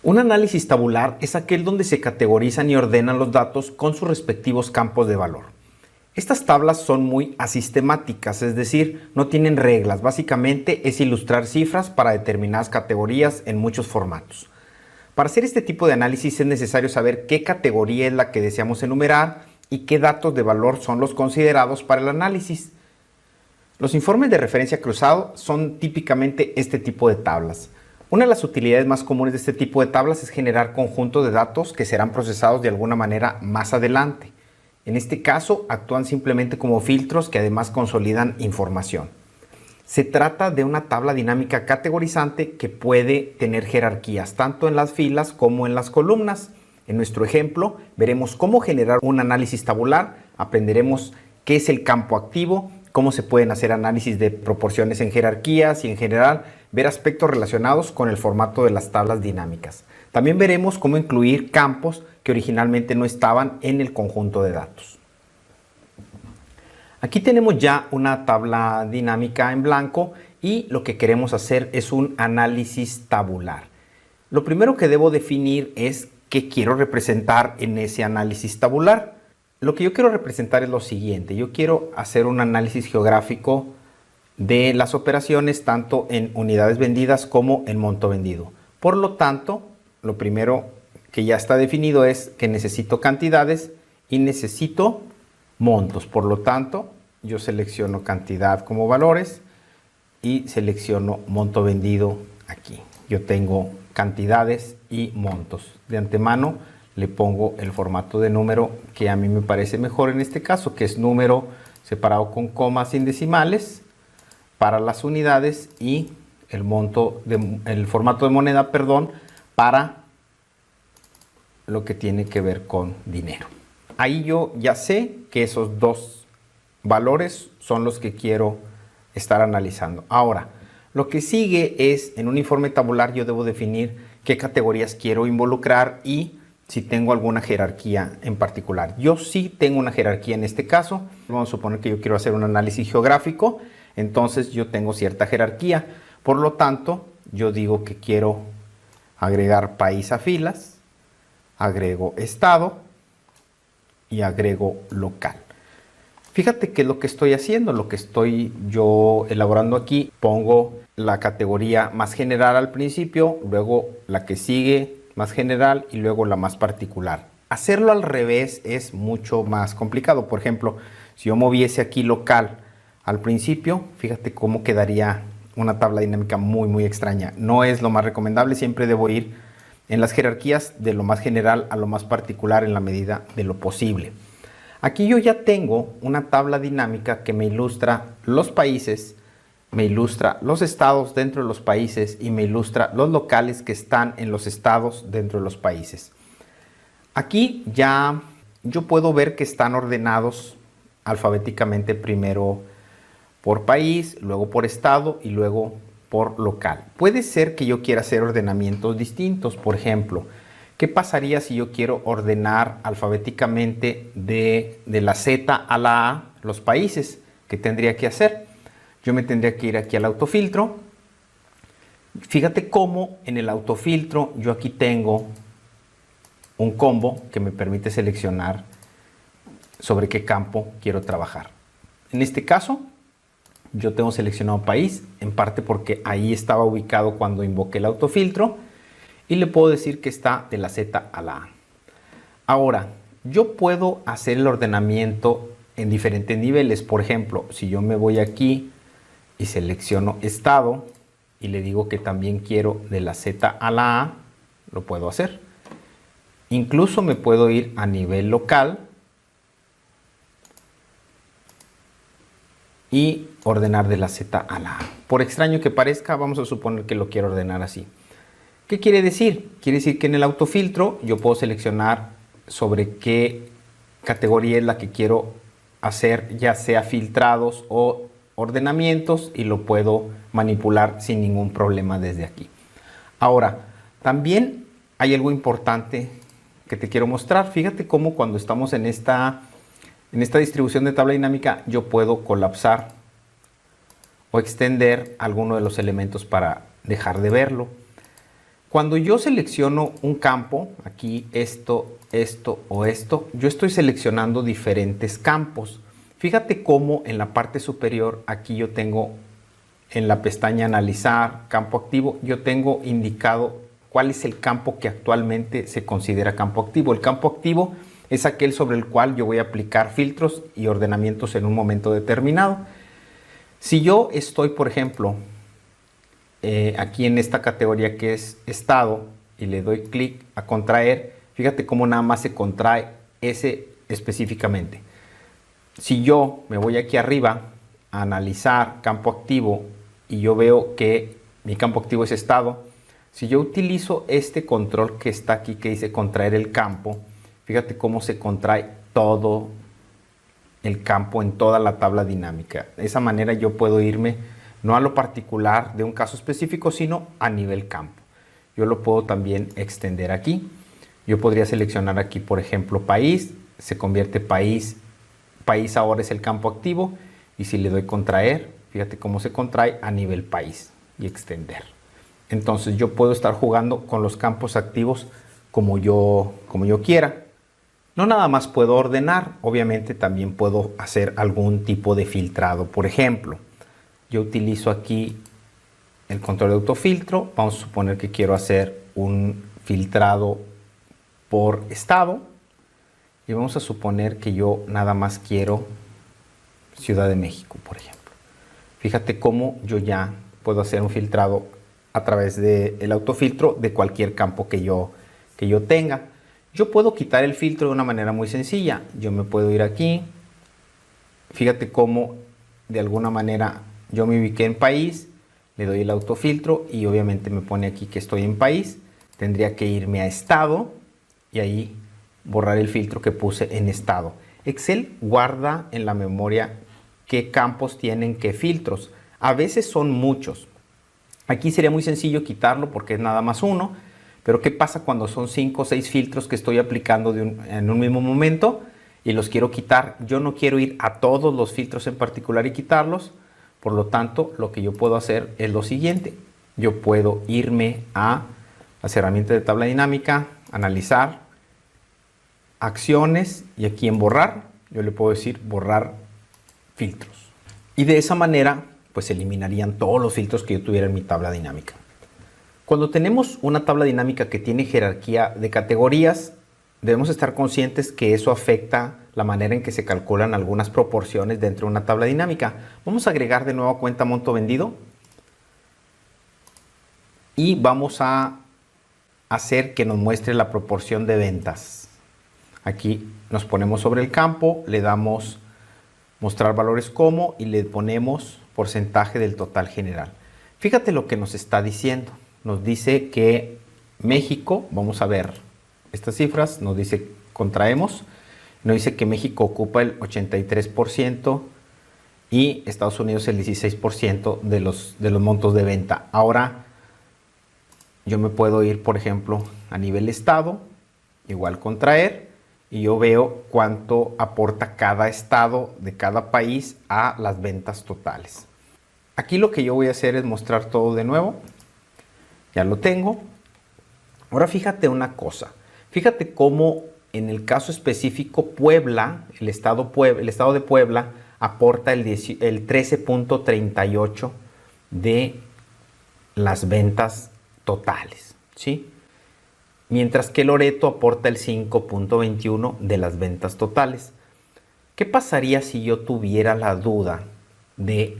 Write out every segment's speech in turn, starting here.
Un análisis tabular es aquel donde se categorizan y ordenan los datos con sus respectivos campos de valor. Estas tablas son muy asistemáticas, es decir, no tienen reglas. Básicamente es ilustrar cifras para determinadas categorías en muchos formatos. Para hacer este tipo de análisis es necesario saber qué categoría es la que deseamos enumerar y qué datos de valor son los considerados para el análisis. Los informes de referencia cruzado son típicamente este tipo de tablas. Una de las utilidades más comunes de este tipo de tablas es generar conjuntos de datos que serán procesados de alguna manera más adelante. En este caso, actúan simplemente como filtros que además consolidan información. Se trata de una tabla dinámica categorizante que puede tener jerarquías tanto en las filas como en las columnas. En nuestro ejemplo, veremos cómo generar un análisis tabular, aprenderemos qué es el campo activo, cómo se pueden hacer análisis de proporciones en jerarquías y en general ver aspectos relacionados con el formato de las tablas dinámicas. También veremos cómo incluir campos que originalmente no estaban en el conjunto de datos. Aquí tenemos ya una tabla dinámica en blanco y lo que queremos hacer es un análisis tabular. Lo primero que debo definir es qué quiero representar en ese análisis tabular. Lo que yo quiero representar es lo siguiente. Yo quiero hacer un análisis geográfico de las operaciones tanto en unidades vendidas como en monto vendido. Por lo tanto, lo primero que ya está definido es que necesito cantidades y necesito montos. Por lo tanto, yo selecciono cantidad como valores y selecciono monto vendido aquí. Yo tengo cantidades y montos. De antemano le pongo el formato de número que a mí me parece mejor en este caso, que es número separado con comas sin decimales para las unidades y el formato de moneda, para lo que tiene que ver con dinero. Ahí yo ya sé que esos dos valores son los que quiero estar analizando. Ahora, lo que sigue es, en un informe tabular yo debo definir qué categorías quiero involucrar y si tengo alguna jerarquía en particular. Yo sí tengo una jerarquía en este caso. Vamos a suponer que yo quiero hacer un análisis geográfico, entonces yo tengo cierta jerarquía. Por lo tanto, yo digo que quiero agregar país a filas, agrego estado y agrego local. Fíjate qué es lo que estoy haciendo, lo que estoy yo elaborando aquí. Pongo la categoría más general al principio, luego la que sigue más general y luego la más particular. Hacerlo al revés es mucho más complicado. Por ejemplo, si yo moviese aquí local al principio, fíjate cómo quedaría una tabla dinámica muy extraña. No es lo más recomendable, siempre debo ir en las jerarquías de lo más general a lo más particular en la medida de lo posible. Aquí yo ya tengo una tabla dinámica que me ilustra los países, me ilustra los estados dentro de los países y me ilustra los locales que están en los estados dentro de los países. Aquí ya yo puedo ver que están ordenados alfabéticamente, primero por país, luego por estado y luego por local. Puede ser que yo quiera hacer ordenamientos distintos. Por ejemplo, ¿qué pasaría si yo quiero ordenar alfabéticamente de la Z a la A los países? ¿Qué tendría que hacer? Yo me tendría que ir aquí al autofiltro. Fíjate cómo en el autofiltro yo aquí tengo un combo que me permite seleccionar sobre qué campo quiero trabajar. En este caso, yo tengo seleccionado país, en parte porque ahí estaba ubicado cuando invoqué el autofiltro, y le puedo decir que está de la Z a la A. Ahora, yo puedo hacer el ordenamiento en diferentes niveles. Por ejemplo, si yo me voy aquí y selecciono estado y le digo que también quiero de la Z a la A, lo puedo hacer. Incluso me puedo ir a nivel local y ordenar de la Z a la A. Por extraño que parezca, vamos a suponer que lo quiero ordenar así. ¿Qué quiere decir? Quiere decir que en el autofiltro yo puedo seleccionar sobre qué categoría es la que quiero hacer, ya sea filtrados o ordenamientos, y lo puedo manipular sin ningún problema desde aquí. Ahora, también hay algo importante que te quiero mostrar. Fíjate cómo cuando estamos en esta distribución de tabla dinámica yo puedo colapsar o extender alguno de los elementos para dejar de verlo. Cuando yo selecciono un campo, aquí esto, esto o esto, yo estoy seleccionando diferentes campos. Fíjate cómo en la parte superior, aquí yo tengo en la pestaña Analizar, Campo Activo, yo tengo indicado cuál es el campo que actualmente se considera campo activo. El campo activo es aquel sobre el cual yo voy a aplicar filtros y ordenamientos en un momento determinado. Si yo estoy, por ejemplo, aquí en esta categoría que es estado y le doy clic a contraer, fíjate cómo nada más se contrae ese específicamente. Si yo me voy aquí arriba a analizar campo activo y yo veo que mi campo activo es estado, si yo utilizo este control que está aquí que dice contraer el campo, fíjate cómo se contrae todo el campo en toda la tabla dinámica. De esa manera yo puedo irme no a lo particular de un caso específico, sino a nivel campo. Yo lo puedo también extender aquí. Yo podría seleccionar aquí, por ejemplo, país, se convierte país. País ahora es el campo activo y si le doy contraer, fíjate cómo se contrae a nivel país y extender. Entonces yo puedo estar jugando con los campos activos como yo quiera. No nada más puedo ordenar, obviamente también puedo hacer algún tipo de filtrado. Por ejemplo, yo utilizo aquí el control de autofiltro. Vamos a suponer que quiero hacer un filtrado por estado. Y vamos a suponer que yo nada más quiero Ciudad de México, por ejemplo. Fíjate cómo yo ya puedo hacer un filtrado a través del autofiltro de cualquier campo que yo tenga. Yo puedo quitar el filtro de una manera muy sencilla. Yo me puedo ir aquí. Fíjate cómo de alguna manera yo me ubiqué en país, le doy el autofiltro y obviamente me pone aquí que estoy en país. Tendría que irme a estado y ahí borrar el filtro que puse en estado. Excel guarda en la memoria qué campos tienen qué filtros. A veces son muchos. Aquí sería muy sencillo quitarlo porque es nada más uno. Pero ¿qué pasa cuando son 5 o 6 filtros que estoy aplicando en un mismo momento y los quiero quitar? Yo no quiero ir a todos los filtros en particular y quitarlos. Por lo tanto, lo que yo puedo hacer es lo siguiente. Yo puedo irme a las herramientas de tabla dinámica, analizar, acciones y aquí en borrar, yo le puedo decir borrar filtros. Y de esa manera, pues se eliminarían todos los filtros que yo tuviera en mi tabla dinámica. Cuando tenemos una tabla dinámica que tiene jerarquía de categorías, debemos estar conscientes que eso afecta la manera en que se calculan algunas proporciones dentro de una tabla dinámica. Vamos a agregar de nuevo cuenta monto vendido y vamos a hacer que nos muestre la proporción de ventas. Aquí nos ponemos sobre el campo, le damos mostrar valores como y le ponemos porcentaje del total general. Fíjate lo que nos está diciendo. Nos dice que México, vamos a ver estas cifras, nos dice contraemos, nos dice que México ocupa el 83% y Estados Unidos el 16% de los montos de venta. Ahora yo me puedo ir, por ejemplo, a nivel estado, igual contraer, y yo veo cuánto aporta cada estado de cada país a las ventas totales. Aquí lo que yo voy a hacer es mostrar todo de nuevo. Ya lo tengo. Ahora fíjate una cosa. Fíjate cómo en el caso específico Puebla, el estado de Puebla aporta el 13.38 de las ventas totales, ¿sí? Mientras que Loreto aporta el 5.21 de las ventas totales. ¿Qué pasaría si yo tuviera la duda de,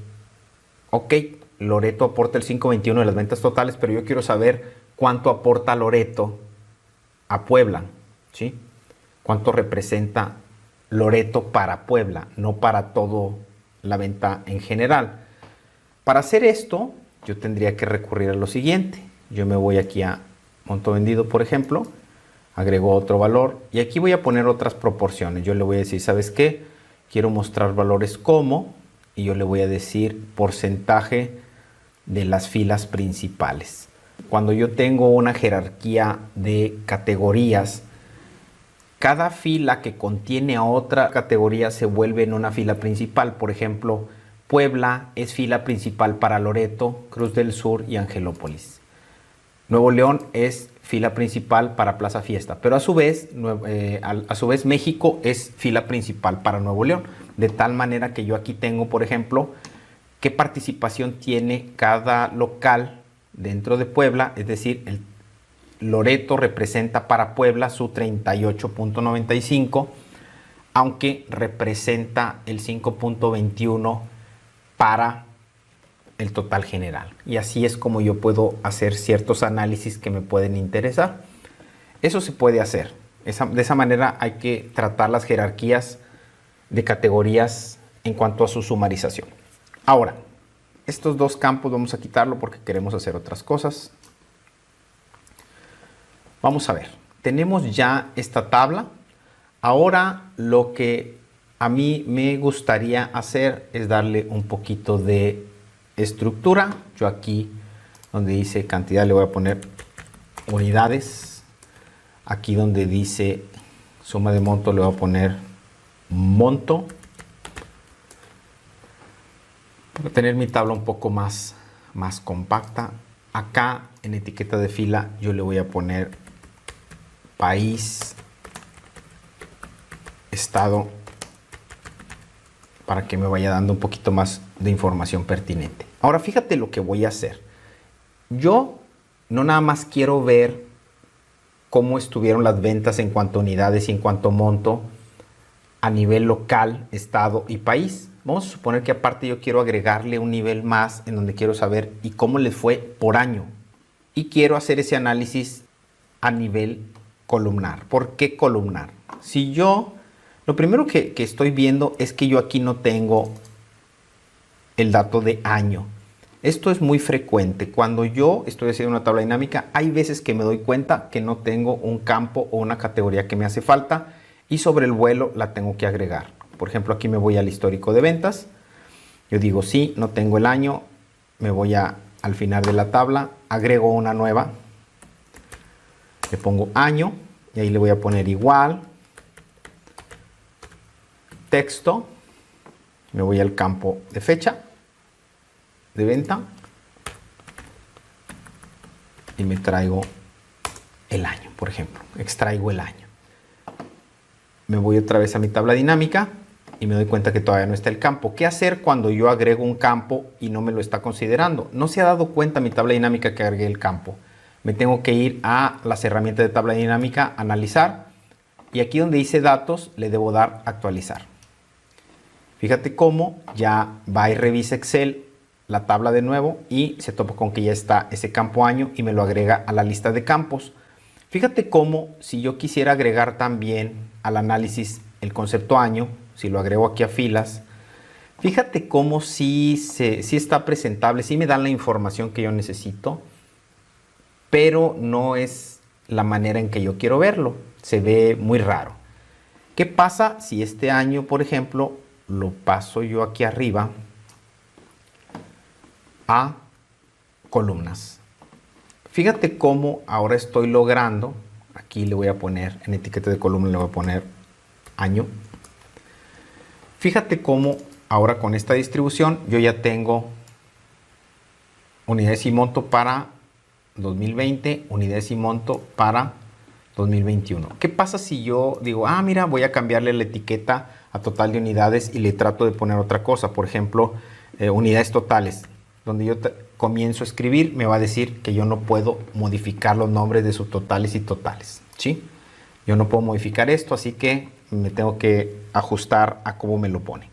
ok, Loreto aporta el 5.21 de las ventas totales, pero yo quiero saber cuánto aporta Loreto a Puebla, ¿sí? Cuánto representa Loreto para Puebla, no para toda la venta en general. Para hacer esto, yo tendría que recurrir a lo siguiente. Yo me voy aquí a monto vendido, por ejemplo, agrego otro valor y aquí voy a poner otras proporciones. Yo le voy a decir, ¿sabes qué? Quiero mostrar valores como, y yo le voy a decir porcentaje de las filas principales. Cuando yo tengo una jerarquía de categorías, cada fila que contiene a otra categoría se vuelve en una fila principal. Por ejemplo, Puebla es fila principal para Loreto, Cruz del Sur y Angelópolis. Nuevo León es fila principal para Plaza Fiesta, pero a su vez México es fila principal para Nuevo León, de tal manera que yo aquí tengo, por ejemplo, qué participación tiene cada local dentro de Puebla, es decir, el Loreto representa para Puebla su 38.95, aunque representa el 5.21 para el total general. Y así es como yo puedo hacer ciertos análisis que me pueden interesar. Eso se puede hacer. De esa manera hay que tratar las jerarquías de categorías en cuanto a su sumarización. Ahora, estos dos campos vamos a quitarlo porque queremos hacer otras cosas. Vamos a ver, tenemos ya esta tabla. Ahora lo que a mí me gustaría hacer es darle un poquito de estructura. Yo aquí donde dice cantidad le voy a poner unidades. Aquí donde dice suma de monto le voy a poner monto. Para tener mi tabla un poco más compacta. Acá en etiqueta de fila yo le voy a poner país, estado, para que me vaya dando un poquito más de información pertinente. Ahora fíjate lo que voy a hacer. Yo no nada más quiero ver cómo estuvieron las ventas en cuanto a unidades y en cuanto a monto a nivel local, estado y país. Vamos a suponer que aparte yo quiero agregarle un nivel más en donde quiero saber y cómo les fue por año. Y quiero hacer ese análisis a nivel columnar. ¿Por qué columnar? Si yo, lo primero que estoy viendo es que yo aquí no tengo el dato de año. Esto es muy frecuente. Cuando yo estoy haciendo una tabla dinámica, hay veces que me doy cuenta que no tengo un campo o una categoría que me hace falta y sobre el vuelo la tengo que agregar. Por ejemplo, aquí me voy al histórico de ventas. Yo digo, sí, no tengo el año. Me voy al final de la tabla, agrego una nueva. Le pongo año y ahí le voy a poner igual. Texto. Me voy al campo de fecha de venta y me traigo el año, por ejemplo. Extraigo el año. Me voy otra vez a mi tabla dinámica y me doy cuenta que todavía no está el campo. ¿Qué hacer cuando yo agrego un campo y no me lo está considerando? No se ha dado cuenta mi tabla dinámica que agregué el campo. Me tengo que ir a las herramientas de tabla dinámica, analizar, y aquí donde dice datos le debo dar actualizar. Fíjate cómo ya va y revisa Excel la tabla de nuevo y se topa con que ya está ese campo año y me lo agrega a la lista de campos. Fíjate cómo si yo quisiera agregar también al análisis el concepto año, si lo agrego aquí a filas, fíjate cómo sí está presentable, sí me dan la información que yo necesito, pero no es la manera en que yo quiero verlo. Se ve muy raro. ¿Qué pasa si este año, por ejemplo, lo paso yo aquí arriba a columnas? Fíjate cómo ahora estoy logrando, aquí le voy a poner, en etiqueta de columna le voy a poner año. Fíjate cómo ahora con esta distribución yo ya tengo unidades y monto para 2020, unidades y monto para 2021. ¿Qué pasa si yo digo, mira, voy a cambiarle la etiqueta a total de unidades y le trato de poner otra cosa? Por ejemplo, unidades totales. Donde yo comienzo a escribir, me va a decir que yo no puedo modificar los nombres de subtotales y totales, ¿sí? Yo no puedo modificar esto, así que me tengo que ajustar a cómo me lo pone.